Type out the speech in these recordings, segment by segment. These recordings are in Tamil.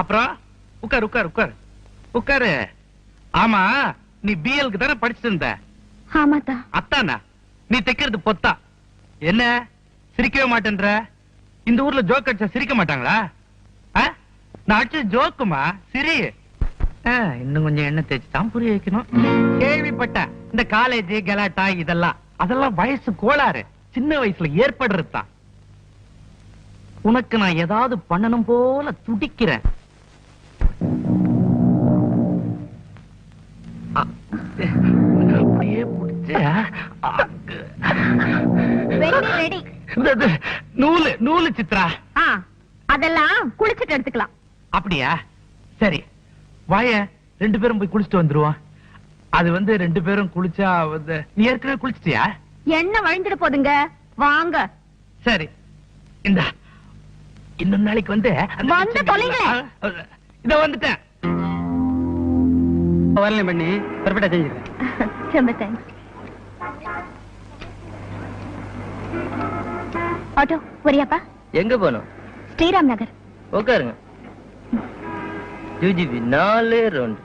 அப்புறம் உட்கார் உட்கார் உட்கார் உட்காரு. ஆமா, நீ பிஎல்க்கு தானே படிச்சுட்டு இருந்த? ஆமாத்தா. அத்தானா? நீ தைக்கிறது பொத்தா? என்ன சிரிக்கவே மாட்டேன்ற? இந்த ஊர்ல ஜோக் அடிச்சா சிரிக்க மாட்டாங்களா? நான் அடிச்ச ஜோக்குமா, சிரி. இன்னும் கொஞ்சம் எண்ணெய் தேய்ச்சி தான் புரிய வைக்கணும். கேள்விப்பட்டேன் இந்த காலேஜ் கலாட்டா அதெல்லாம் வயசு கோளாறு, சின்ன வயசுல ஏற்படுறதுதான். உனக்கு நான் ஏதாவது பண்ணணும் போல துடிக்கிறேன். அப்படியே நூலு நூலு சித்ரா, அதெல்லாம் குளிச்சுட்டு எடுத்துக்கலாம். அப்படியா? சரி வாய, 2 பேரும் போய் குளிச்சுட்டு வந்துருவோம். அது ரெண்டு பேரும் குளிச்சா நீ ஏற்கனவே குளிச்சிட்டியா? என்ன வழிஞ்சிட போதுங்க, வாங்க. சரி இந்த இன்னொரு நாளைக்கு வந்து தொலைங்க. இத வந்துட்டேன். வரல பண்ணி பர்ஃபெக்ட்டா செஞ்சிருக்கேன். ரொம்ப தேங்க்ஸ். ஆட்டோ வரியாப்பா? எங்க போனோம்? ஸ்ரீராம் நகர். உட்காருங்க. GGB 4 round.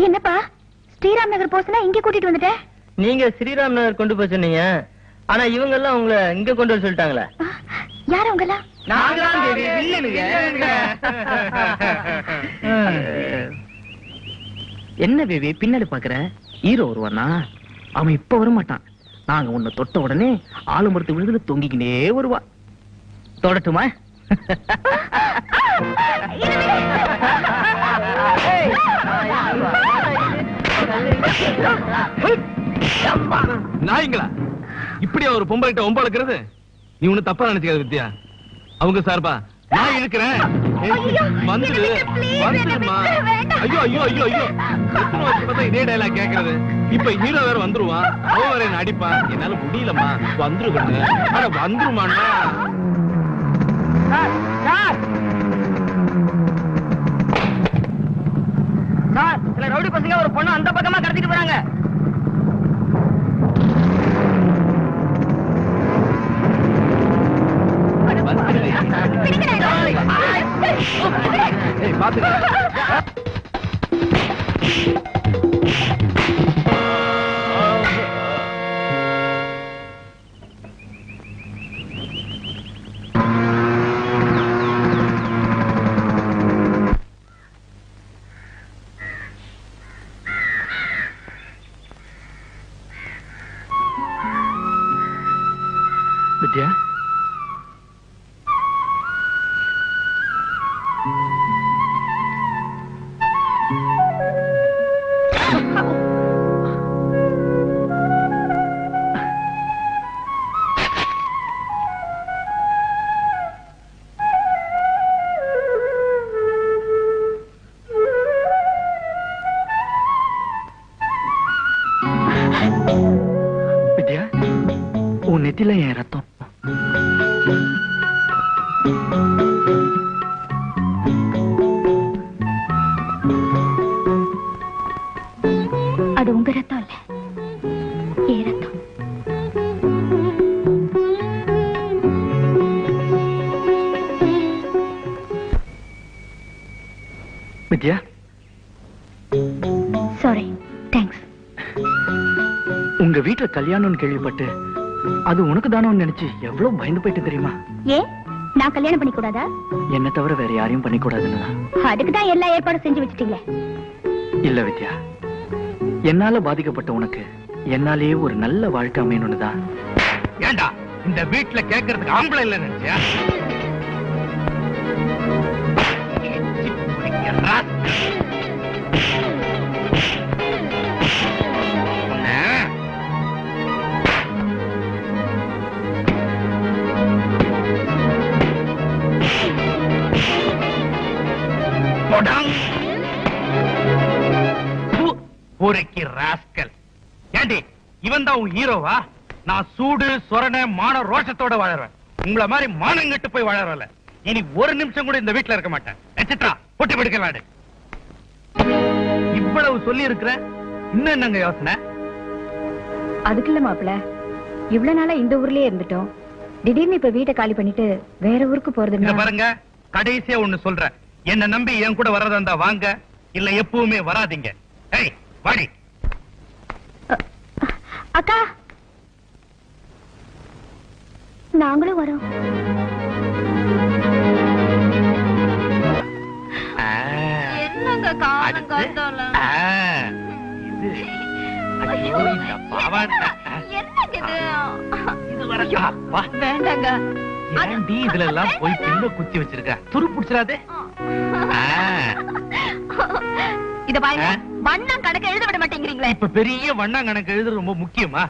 என்னப்பா ஸ்ரீராம் நகர் போஸ்னா இங்க கூட்டிட்டு வந்துட்டேன்? நீங்க ஸ்ரீராம் நகர் கொண்டு போய் சொன்னீங்க, ஆனா இவங்க எல்லாம் உங்களை இங்க கொண்டு வர சொல்லிட்டாங்களே. யார் அவங்க எல்லாம்? என்ன பேபி பின்னாடி பாக்குற? ஹீரோ வருவானா? அவன் இப்ப வர மாட்டான். நாங்க உன்னை தொட்ட உடனே ஆளுமரத்து விழுதுல தொங்கிக்கினே வருவா. தொடட்டுமா? நாய்ங்களா, இப்படியா ஒரு பொம்பளைட்ட ஒம்பளக்கிறது? நீ ஒண்ணு தப்பா நினைச்சுக்காத வித்யா. அவங்க சார்பா நான் இருக்கிறேன். வந்துடு வந்துடுமா. ஐயோ ஐயோ ஐயோ ஐயோ, எத்தனை வருஷம் பார்த்தா இதே டைலாக் கேட்கறது. இப்ப ஹீரோ வேற வந்துருவான், அவன் வேற என்ன அடிப்பான். என்னால முடியலம்மா, வந்துரு கண்ணு. ஆனா வந்துருமாண்ணா. சார், சில ரவுடி பசங்க ஒரு பொண்ணு அந்த பக்கமா கடத்திட்டு போறாங்க. வித்யா, வித்யா, உன் நெத்தில என் ரத்தம். அது உங்க ரத்தம் இல்ல, ஏ ரத்தம். வித்யா, சாரி, தேங்க்ஸ். உங்க வீட்டுல கல்யாணம்னு கேள்விப்பட்டு அது உனக்கு தானோன்னு நினைச்சு எவ்வளவு பயந்து போயிட்டு தெரியுமா? ஏன் நான் கல்யாணம் பண்ணி கூடாதா? என்ன தவிர வேற யாரையும் பண்ணி கூடாதுன்னு. அதுக்கு தான் எல்லா ஏற்பாடும் செஞ்சு வச்சிட்டீங்களே. இல்ல வித்யா, என்னால பாதிக்கப்பட்ட உனக்கு என்னாலேயே ஒரு நல்ல வாழ்க்கை அமையணும்னு தான். ஏண்டா இந்த வீட்டுல கேட்கறதுக்கு ஆம்பளை இல்ல நினைச்சியா? இவன் தான் உன் ஹீரோவா? நான் சூடு சொரண மான ரோஷத்தோட வாழறேன். உங்களை மாதிரி மானங்கட்டு போய் வாழறல. இனி ஒரு நிமிஷம் கூட இந்த வீட்டுல இருக்க மாட்டேன். எச்சிட்டா பொட்டி படுக்கலாடு. இவ்வளவு சொல்லி இருக்கிற, இன்னும் என்னங்க யோசனை? அதுக்கு இல்ல மாப்பிள்ள, இவ்வளவு நாளா இந்த ஊர்லயே இருந்துட்டோம். திடீர்னு இப்ப வீட்டை காலி பண்ணிட்டு வேற ஊருக்கு இங்க போறது பாருங்க, கடைசியா ஒண்ணு சொல்றேன். என்ன நம்பி என் கூட வர்றதா இருந்தா வாங்க, இல்ல எப்பவுமே வராதீங்க. ஏய் வாடி. அக்கா, நாங்களும் வரோம். என்னங்க காலம் காத்தால இது ஐயோ, இந்த பாவாடை. என்னங்க இது வர அப்பா. வேண்டாங்க. ஏன்டி இதுல எல்லாம் போய் பின்ன குத்தி வச்சிருக்க? துரு புடிச்சிடாதே. இத பாருங்க, வண்ணம் கணக்கு எழுத விட மாட்டேங்கிறீங்களே. இப்ப பெரிய வண்ணம் கணக்கு எழுதுறது ரொம்ப முக்கியமா?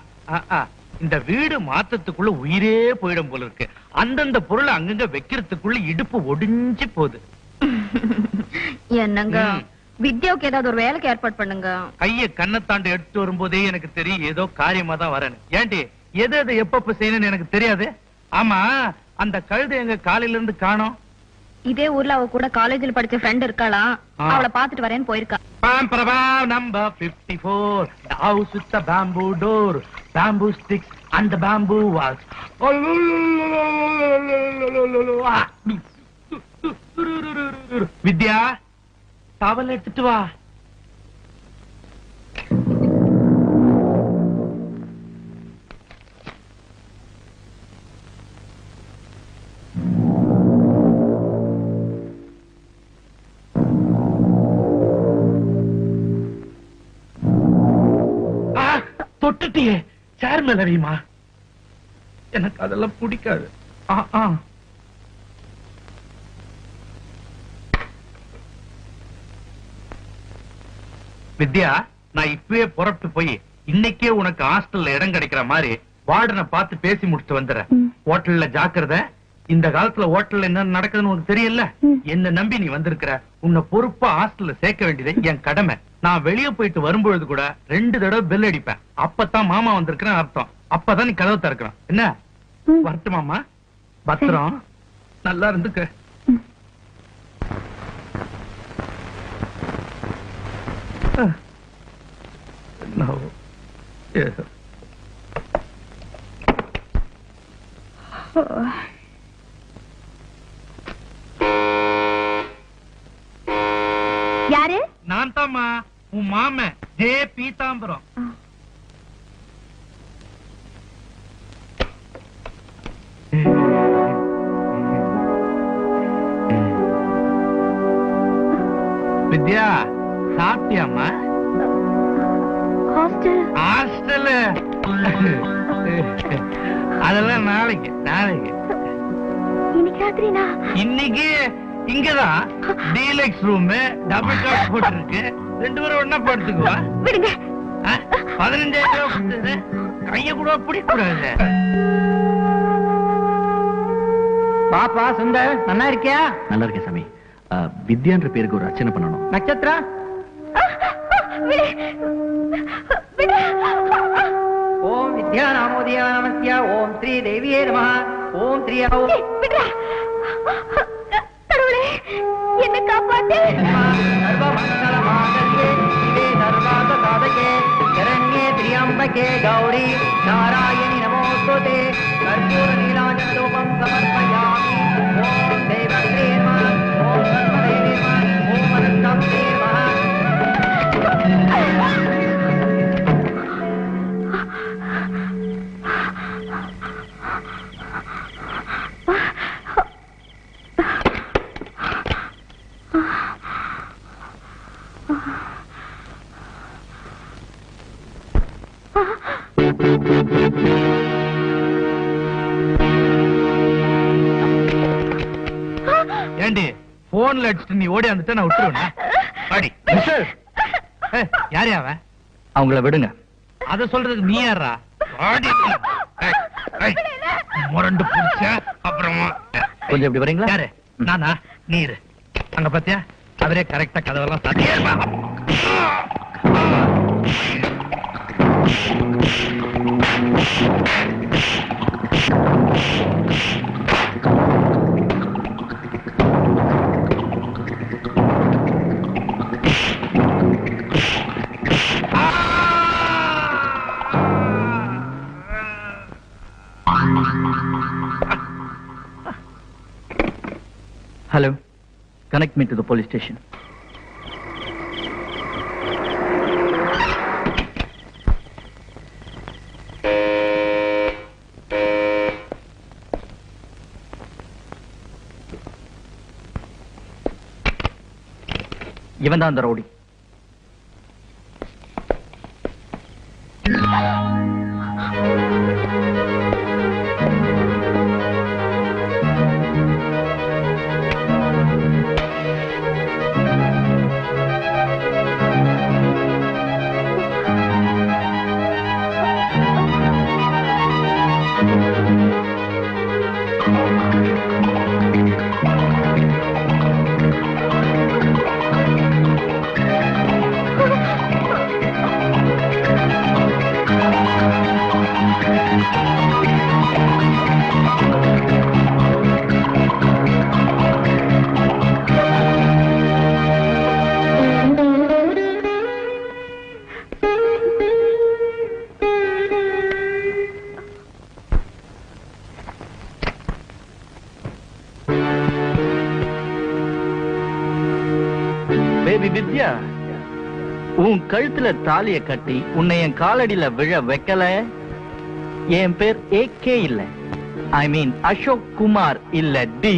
இந்த வீடு மாத்தத்துக்குள்ள உயிரே போயிடும் போல இருக்கு. அந்தந்த பொருளை அங்கங்க வைக்கிறதுக்குள்ள இடுப்பு ஒடிஞ்சு போகுது. என்னங்க, வித்யாவுக்கு ஏதாவது ஒரு வேலைக்கு ஏற்பாடு பண்ணுங்க. கைய கண்ணத்தாண்டு எடுத்து வரும்போதே எனக்கு தெரியும் ஏதோ காரியமா தான் வரேன்னு. ஏன்டி எதை எதை எப்பப்ப செய்யணும்னு எனக்கு தெரியாது. ஆமா, அந்த கழுதை எங்க காலையில இருந்து காணோம். இதே ஊர்ல அவ கூட காலேஜ்ல படிச்ச ஃப்ரெண்ட் இருக்காளா, அவளை பாத்துட்டு வரேன்னு போயிருக்கா. Number 54, the house with the bamboo door, bamboo sticks and the bamboo walls. Vidya, towel எடுத்துட்டு வா. தொட்டுட்டியே, சேர் மேல வைமா. எனக்கு அதெல்லாம் பிடிக்காது. வித்யா, நான் இப்பவே புறப்பட்டு போய் இன்னைக்கே உனக்கு ஹாஸ்டல்ல இடம் கிடைக்கிற மாதிரி வார்டனை பார்த்து பேசி முடிச்சுட்டு வந்துடுறேன். ஹோட்டல்ல ஜாக்கிரதை. இந்த காலத்துல ஹோட்டல்ல என்ன நடக்குதுன்னு உனக்கு தெரியல. என்ன நம்பி நீ வந்திருக்கிற. உன்னை பொறுப்பா ஹாஸ்டல்ல சேர்க்க வேண்டியது என் கடமை. நான் வெளியே போயிட்டு வரும்பொழுது கூட 2 தடவை பெல் அடிப்பேன். அப்பதான் மாமா வந்திருக்கிறேன் அர்த்தம். அப்பதான் நீ கதவை திறக்கணும். என்ன வரட்டு மாமா? பத்திரம். நல்லா இருந்துக்க. யாரு? நான் தாம்மா, உன் மாமன் ஜே பீதாம்பரம். வித்யா, சாப்பிட்டியாமா? ஹாஸ்டல் அதெல்லாம் நாளைக்கு. இன்னைக்கு ராத்திரினா? இன்னைக்கு இங்கதான் டீலக்ஸ் ரூம், டபுள் காட் போட்டு இருக்கு. 2 பேரும் ஒண்ணா படுத்துக்குவா. விடுங்க. 15,000 ரூபாய் கொடுத்தது கைய கூட பிடிக்க கூடாது. பாப்பா சுந்தர், நல்லா இருக்கியா? நல்லா இருக்கேன் சாமி. வித்யான்ற பேருக்கு ஒரு அர்ச்சனை பண்ணணும். நட்சத்திரா, ஓம் வித்யா நாமோதயா நமஸ்யா, ஓம் ஸ்ரீ தேவியே நமஹ, ஓம் ஸ்ரீ என்ன காப்பாத்து. சர்வமங்கல மாங்கல்யே சிவே சர்வார்த்த சாதகே சரண்யே த்ரியம்பகே கௌரி நாராயணி நமோஸ்துதே. கர்ப்பூர நீலாஞ்சன தூபம் சமர்ப்பயாமி. ஓம் தேவஸ்ரீ நமः, ஓம் சர்வதேவே நமः, ஓம் அனந்தம்ஸ்ரீ நமः. ஏண்டி போன்ல அடிச்சுட்டு நீ ஓடி வந்துட்ட நான் விட்டுருவேன். பாடி யார் அவன்? அவங்கள விடுங்க. அத சொல்றதுக்கு நீ யாரா? முரண்டு புடிச்ச அப்புறமா கொஞ்சம் இப்படி வரீங்களா? யாரு? நானா? நீரு அங்க பாத்தியா? அவரே கரெக்டா கதவெல்லாம் சாத்தியா. Hello, connect me to the police station. இவன் தான் அந்த ரவுடி. பேபி வித்யா, உன் கழுத்துல தாலிய கட்டி உன்னை என் காலடியில விழ வைக்கல. என் பேர் AK இல்ல, ஐ மீன் அசோக் குமார் இல்ல டி.